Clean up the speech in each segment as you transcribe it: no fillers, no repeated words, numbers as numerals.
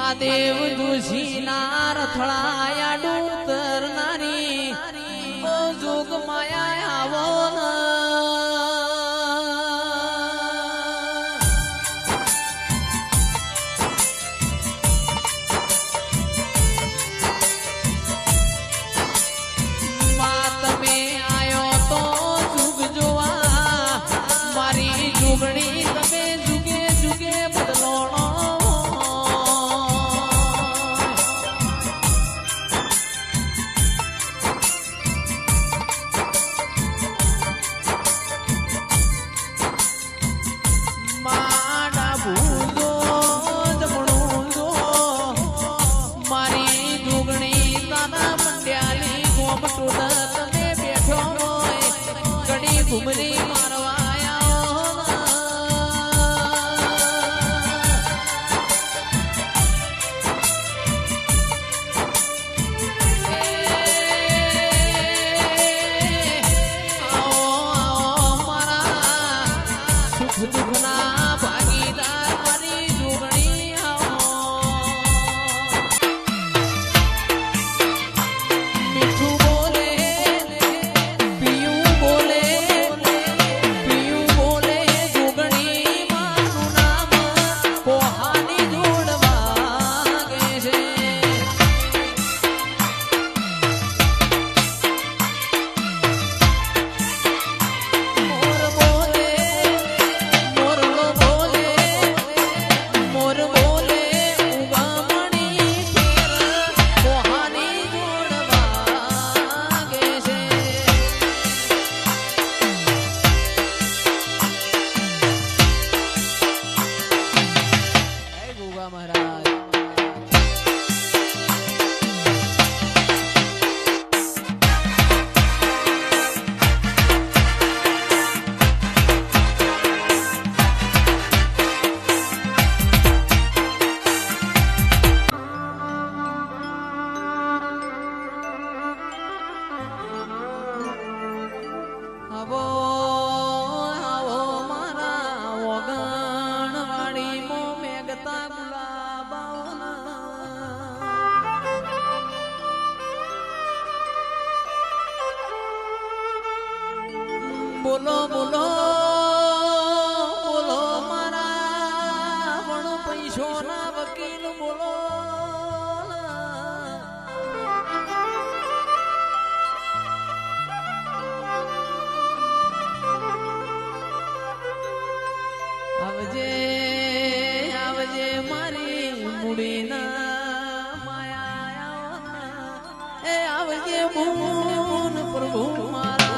મહાદેવ જોશી ના રથળાયા ડૂતર નારી ઓ જોગ માયા આવો તમે આયો તો જુગ જોવા મારી જુગણી તમે જુગે જુગે બદલોણો ઘુમરી બોલો બોલો બોલો મારા પણ પૈસો ના વકીલ બોલો આવજે આવજે મારી મૂડીના માયા એ આવજે મૂન પ્રભુ મારા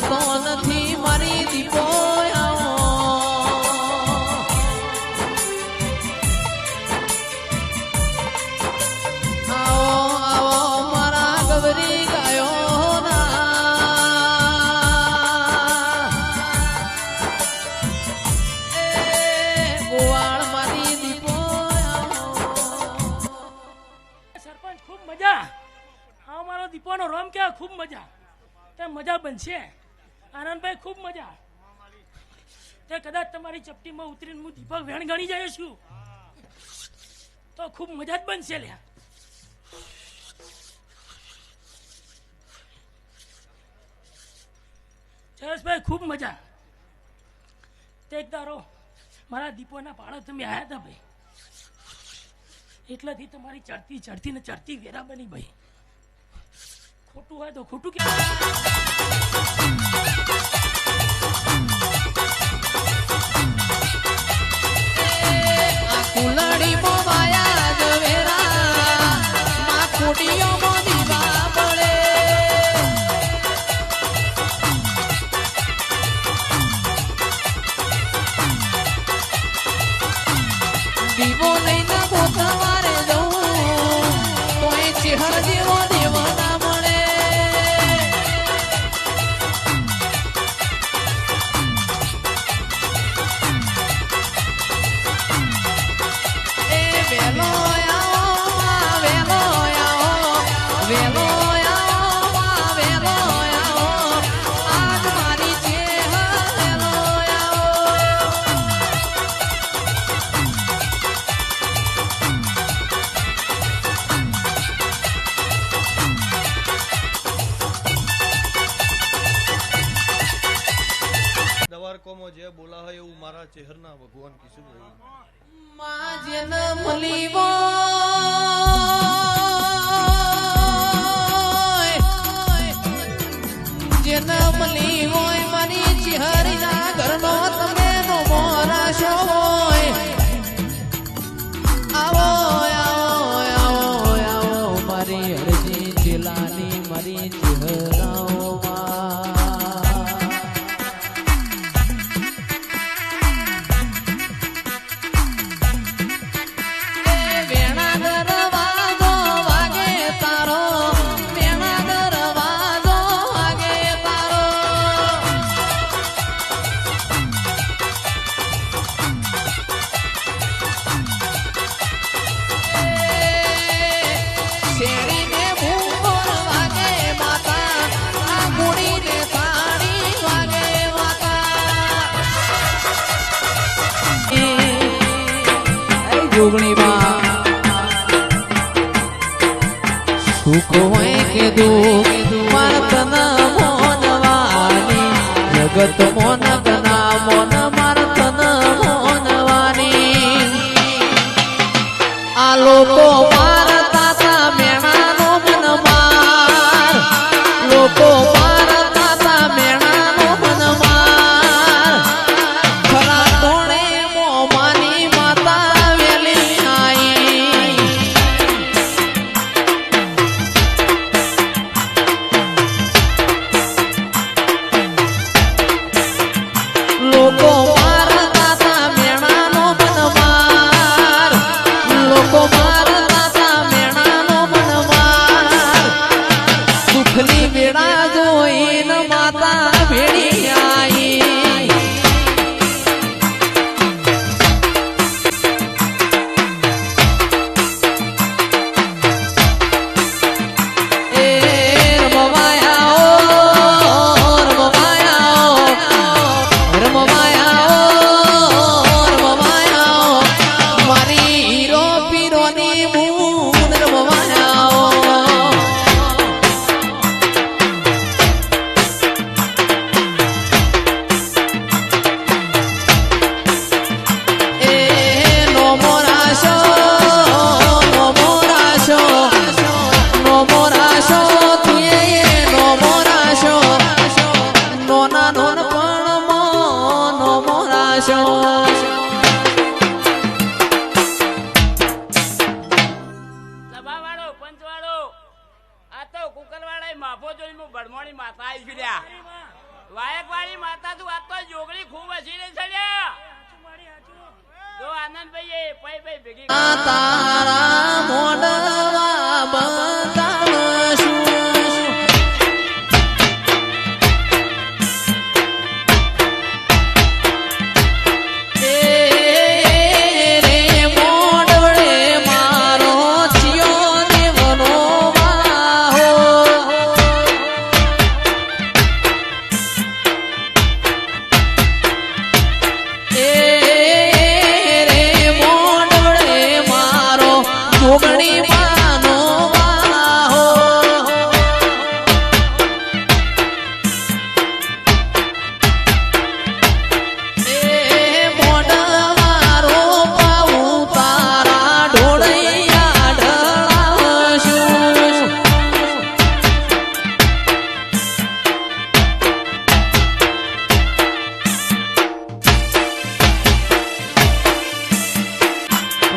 તો નથી મારી દીપો આવો આવો મારા ગવરી ગાયો ના એ ગોવાળ મારી દીપો સરપંચ ખૂબ મજા આ મારો દીપોનો રોમ કે ખૂબ મજા તે મજા બનશે આનંદભાઈ ખૂબ મજા તે કદાચ તમારી ચપટીમાં ઉતરીને હું દીપક વેણ ગણી જાય છું તો ખૂબ મજા જ બનશે લ્યા જયેશભાઈ ખૂબ મજા તે એક દારો મારા દીપોના પાળો તમે આવ્યા હતા ભાઈ એટલાથી તમારી ચડતી ચડતી ને ચડતી વેરા બની ભાઈ ખોટું હોય તો ખોટું કે કુલડી મોવાયા જવેરા માં ખોટીઓ મોદીવા પડે દીવો લઈને ગોથવારે જવું તોય ચેહર જેવો દેવો ના મળે લોકોમાં જે બોલા હોય એવું મારા ચહેરના ભગવાન કીશું ભાઈ માં જન્મલી હોય જન્મલી હોય મારી ચિહરીના ઘરનો તમે નો મોરાશો હોય આવો આવો આવો આવો મારી હરજી ચિલાની મારી ચિહરાઓમાં જોગણીમાં સુખ હોય કે દુઃખ મારતન મોનવાની જગત મોનકના મોન મારતન મોનવાની આ લોકો મારતા તા મેણાનો મન માર લોકો મારતા તા મેણાનો મન માર ખરા કોણે મોમાની માતા લોકો મારતા તા મેણાનો મનમાર લોકો મારતા તા મેણાનો મનમાર સુખની વેળા જોઈને માતા ભેડી આઈ એ વાયકવાળી માતા તું આ તો જોગણી ખૂબ હસી ને ચડ્યા જો આનંદભાઈ પೈ પೈ ભેગી તારા મોડવા બંધાણશું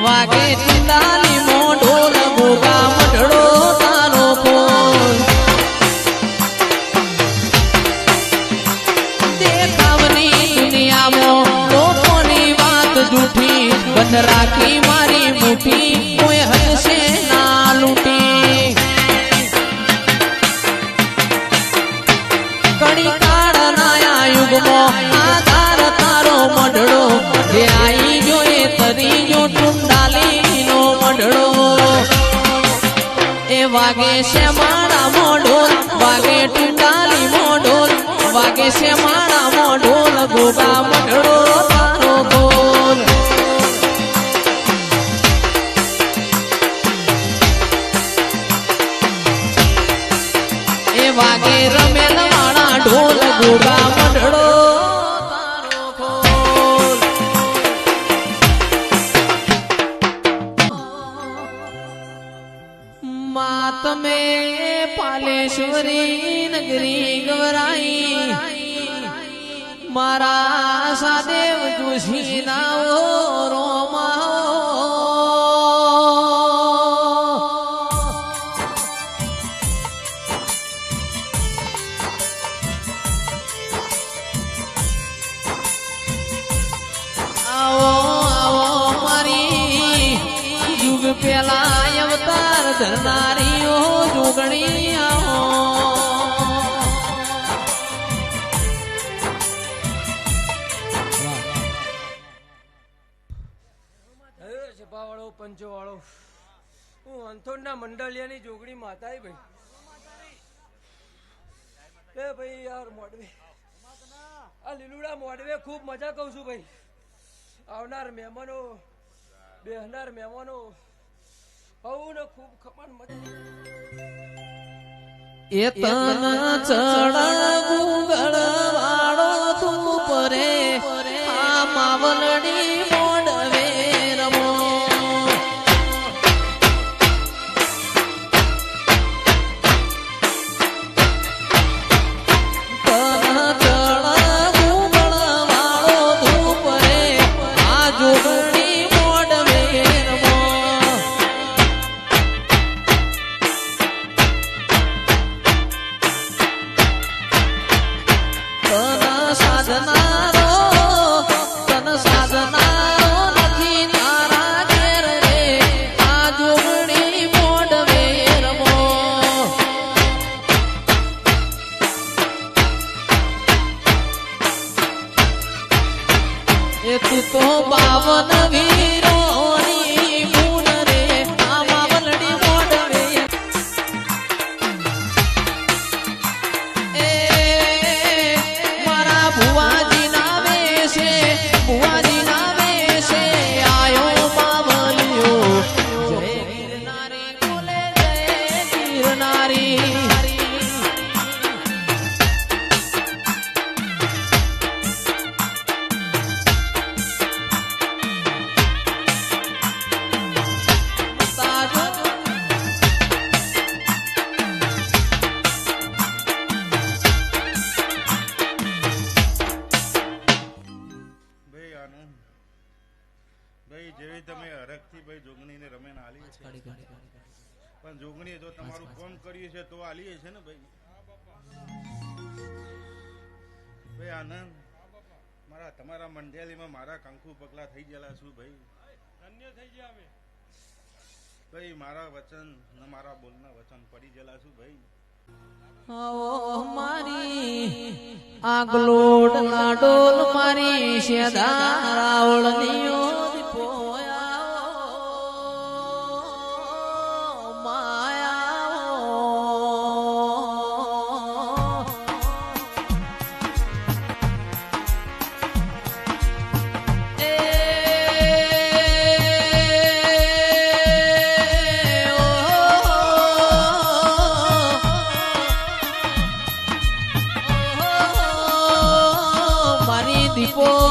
વાગે ચિંદાલી મોઢોલ ભોગા મઢડો તારો ફોન દેખાવની દુનિયામાં લોકોની વાત જૂઠી બંધ રાખી મારી મુઠી કોઈ હશે ના લૂંટી કણી કાળના યુગમાં આધાર તારો મઢડો જે આઈ જોએ તરી જો ટુંડાલીનો મઢડો એ વાગે છે મારા મોઢોલ વાગે ટુંડાલી મોઢોલ વાગે છે મારા મોઢોલ ગોગા મઢડો તારો બોલ એ વાગે રમેલ વાળા ઢોલ ગોગા મઢડો તારો મારા સાદેવ જોશી નાઓ પેલા અવતાર ધરનારીઓ જોગણી સભા વાળો પંચો વાળો હું અંથોડના મંડલિયાની જોગણી માતા ભાઈ ભાઈ યાર મોડવે આ લીલુડા મોડવે ખૂબ મજા કહું છું ભાઈ આવનાર મહેમાનો બેહનાર મહેમાનો ને ખૂબ ખમાન મજા એ તન ચડ વાળો તું પરે આ માવલડી મોડવે રમો તન ચડ વાળો તું પરે આ જોગણી મોડવે રમો તન સાધનારો નથી તારા ઘેર રે આ જોગણી મોડવે રમો એ તું તો 52 વીરોની પૂન રે આ માવલડી મોડવે ભુવાજી નામે છે ભુવાજી નામે છે આયો માવલિયો જય ગિરનારી બોલે જય ગિરનારી ભાઈ જેવી તમે હરખથી ભાઈ જોગણીને રમેન આલી છે પણ જોગણીએ જો તમારું કામ કર્યું છે તો આલીએ છે ને ભાઈ ભાઈ આનંદ મારા તમારા મંડળીમાં મારા કંકુ પગલા થઈ ગયેલા છું ભાઈ ધન્ય થઈ ગયા અમે ભાઈ મારા વચન ને મારા બોલના વચન પડી ગયેલા છું ભાઈ મારી આગલોડ ના ડોલ મારી શેદારાવળનીઓ દીપો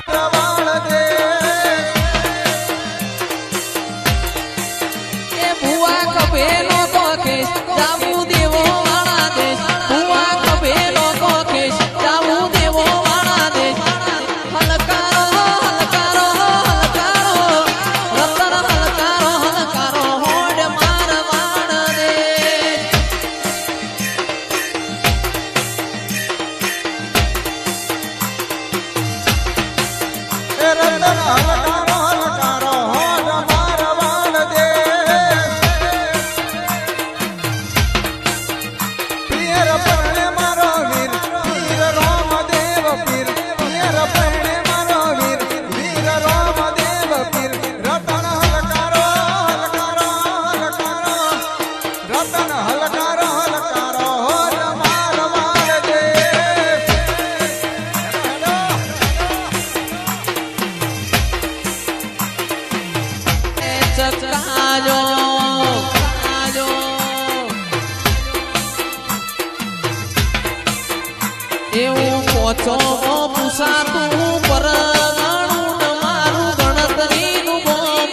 પ્રવાળ દે ચકાજો ચકાજો. એવું પોચો પૂછાતું પર ગણું મારું ગણતરીનું બોમ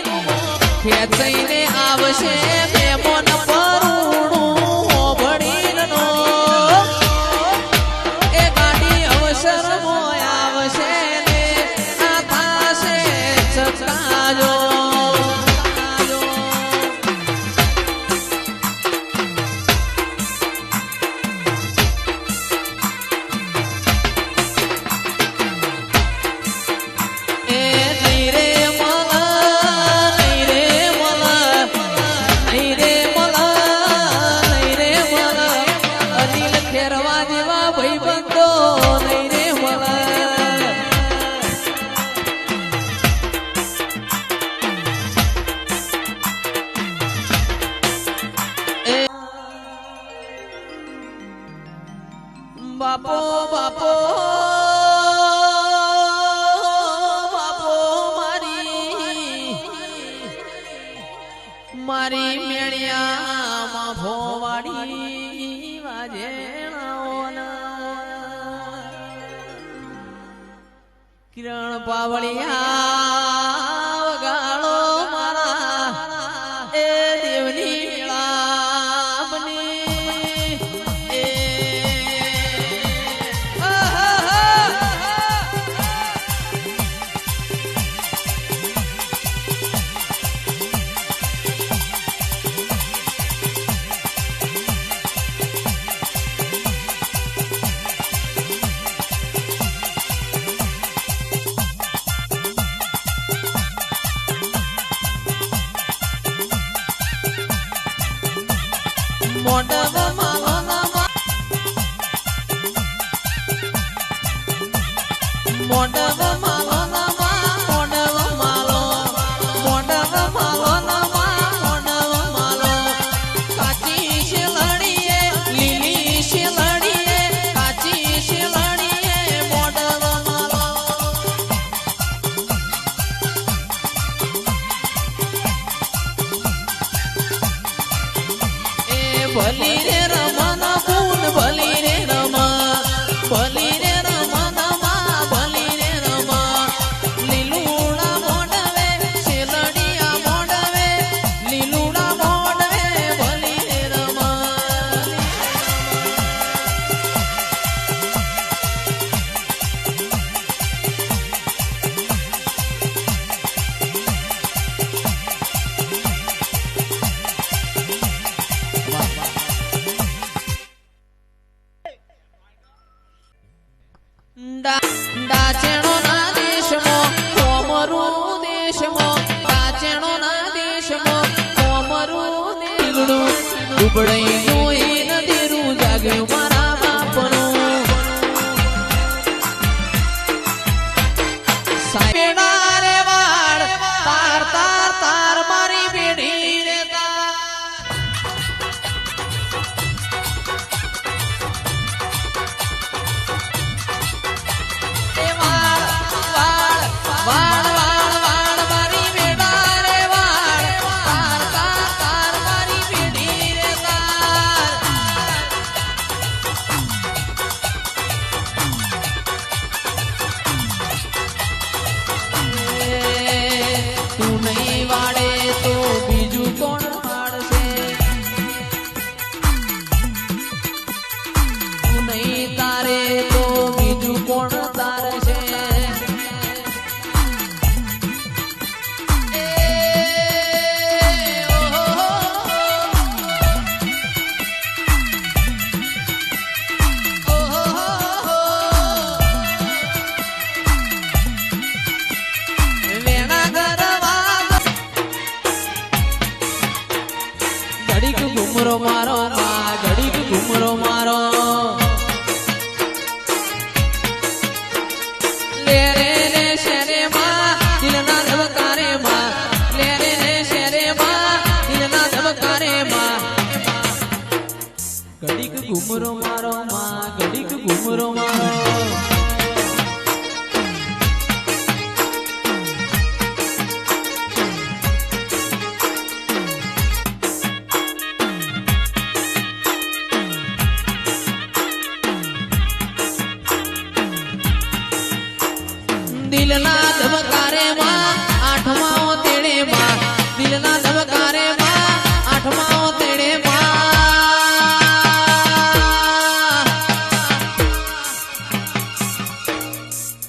ખેંચાઈને આવશે મેમોન પરુણું ઓભળીનો એ ગાડી અવસરમાં આવશે ને આ થાશે ચકાજો ચકાજો. એ નહીં રે મલા નહીં રે મલા નહીં રે મલા નહીં રે મલા અનિલ ખેરવા જેવા ભાઈબંધો નહીં રે મલા. બાપો બાપો બાપો મારી મેળિયામાં ભોવાડી વાજેણાઓના કિરણ પાવળિયા વગાડો મારા એ દેવની લાભની એ મોડવ માલો ના મોડવ માલો ના મોડવ માલો મોડવ માલો ના મોડવ માલો કાચી શેલડીએ લીલી શેલડીએ કાચી શેલડીએ મોડવ માલો. એ ભલી રે રમન પૂન ભલી રે રમા ભલી રે રમનમાં ભલી રે રમા લીલુડા મોડવે શેલડિયા મોડવે લીલુડા મોડવે ભલી રે રમા. ડાચેણો ના દેશમાં કોમરું દેશમાં ડાચેણો ના દેશમાં કોમરું દેગડું ઉબળઈ જોઈ નદીરું જાગ્યું મારા બાપનું સાયડા રે વાળ તાર તાર તાર મારી બેડી રે તાર. એ વાળ વાળ વાળ વાળ વાળ મારી બેડા રે વાળ તાર તાર તાર મારી બેડી રે તાર. તું નહીં વાળે તો બીજું કોણ વાળશે તું નહીં તારે તો બીજું કોણ તારશે. એ ઓહો ઓહો વેણા ગરવા ઘડીક ઘુમરો મારો માં ઘડીક ઘુમરો મારો લે રે રે શેરે માં દિલના ધબકારે માં લે રે રે શેરે માં દિલના ધબકારે માં ઘડીક ઘુમરો મારો માં ઘડીક ઘુમરો મારો. તારે માં આઠમા તેડે માં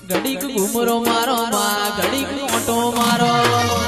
ઘડીક ઘુમરો મારો માં ઘડીક મોટો મારો